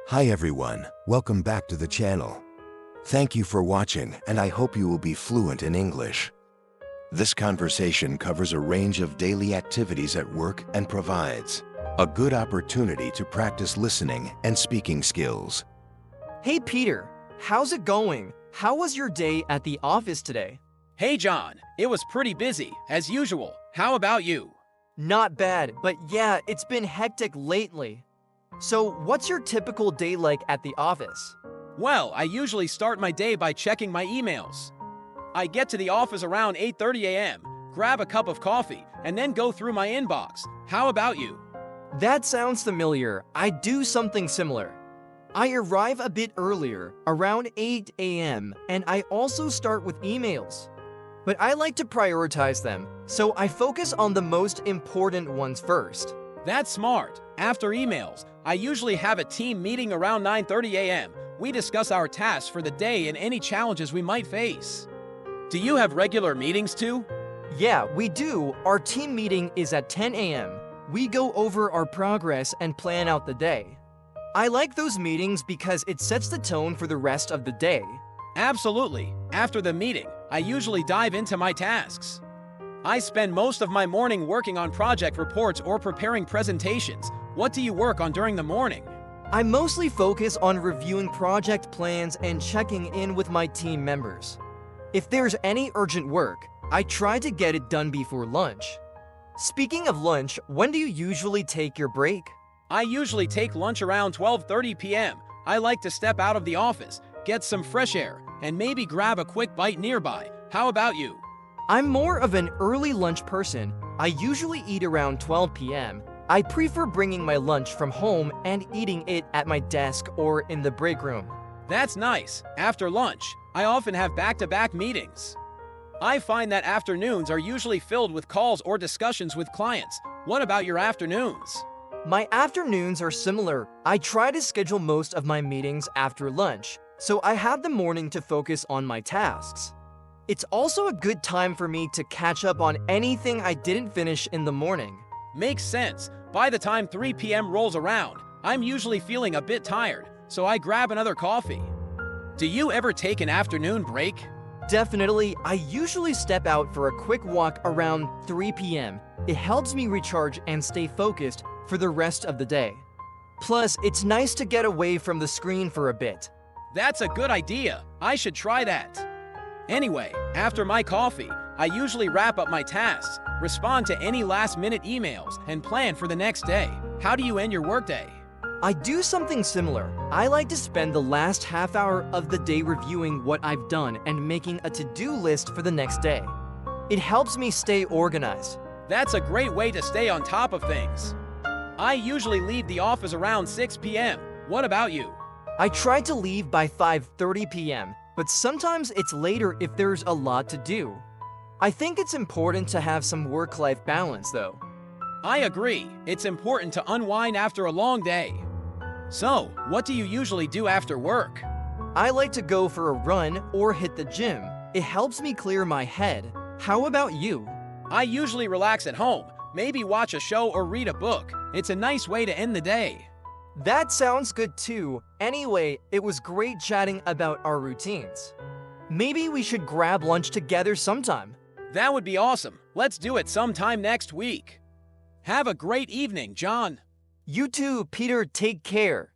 Hi everyone, welcome back to the channel. Thank you for watching and I hope you will be fluent in English. This conversation covers a range of daily activities at work and provides a good opportunity to practice listening and speaking skills. Hey Peter, how's it going? How was your day at the office today? Hey John, it was pretty busy, as usual. How about you? Not bad, but yeah, it's been hectic lately. So, what's your typical day like at the office? Well, I usually start my day by checking my emails. I get to the office around 8:30 a.m., grab a cup of coffee, and then go through my inbox. How about you? That sounds familiar. I do something similar. I arrive a bit earlier, around 8 a.m., and I also start with emails. But I like to prioritize them, so I focus on the most important ones first. That's smart. After emails, I usually have a team meeting around 9:30 a.m. We discuss our tasks for the day and any challenges we might face. Do you have regular meetings too? Yeah, we do. Our team meeting is at 10 a.m. We go over our progress and plan out the day. I like those meetings because it sets the tone for the rest of the day. Absolutely. After the meeting, I usually dive into my tasks. I spend most of my morning working on project reports or preparing presentations. What do you work on during the morning? I mostly focus on reviewing project plans and checking in with my team members. If there's any urgent work, I try to get it done before lunch. Speaking of lunch, when do you usually take your break? I usually take lunch around 12:30 p.m. I like to step out of the office, get some fresh air, and maybe grab a quick bite nearby. How about you? I'm more of an early lunch person. I usually eat around 12 p.m. I prefer bringing my lunch from home and eating it at my desk or in the break room. That's nice. After lunch, I often have back-to-back meetings. I find that afternoons are usually filled with calls or discussions with clients. What about your afternoons? My afternoons are similar. I try to schedule most of my meetings after lunch, so I have the morning to focus on my tasks. It's also a good time for me to catch up on anything I didn't finish in the morning. Makes sense. By the time 3 p.m. rolls around, I'm usually feeling a bit tired, so I grab another coffee. Do you ever take an afternoon break? Definitely, I usually step out for a quick walk around 3 p.m. It helps me recharge and stay focused for the rest of the day. Plus, it's nice to get away from the screen for a bit. That's a good idea. I should try that. Anyway, after my coffee, I usually wrap up my tasks, respond to any last-minute emails, and plan for the next day. How do you end your workday? I do something similar. I like to spend the last half hour of the day reviewing what I've done and making a to-do list for the next day. It helps me stay organized. That's a great way to stay on top of things. I usually leave the office around 6 p.m. What about you? I try to leave by 5:30 p.m., but sometimes it's later if there's a lot to do. I think it's important to have some work-life balance, though. I agree. It's important to unwind after a long day. So, what do you usually do after work? I like to go for a run or hit the gym. It helps me clear my head. How about you? I usually relax at home, maybe watch a show or read a book. It's a nice way to end the day. That sounds good too. Anyway, it was great chatting about our routines. Maybe we should grab lunch together sometime. That would be awesome. Let's do it sometime next week. Have a great evening, John. You too, Peter. Take care.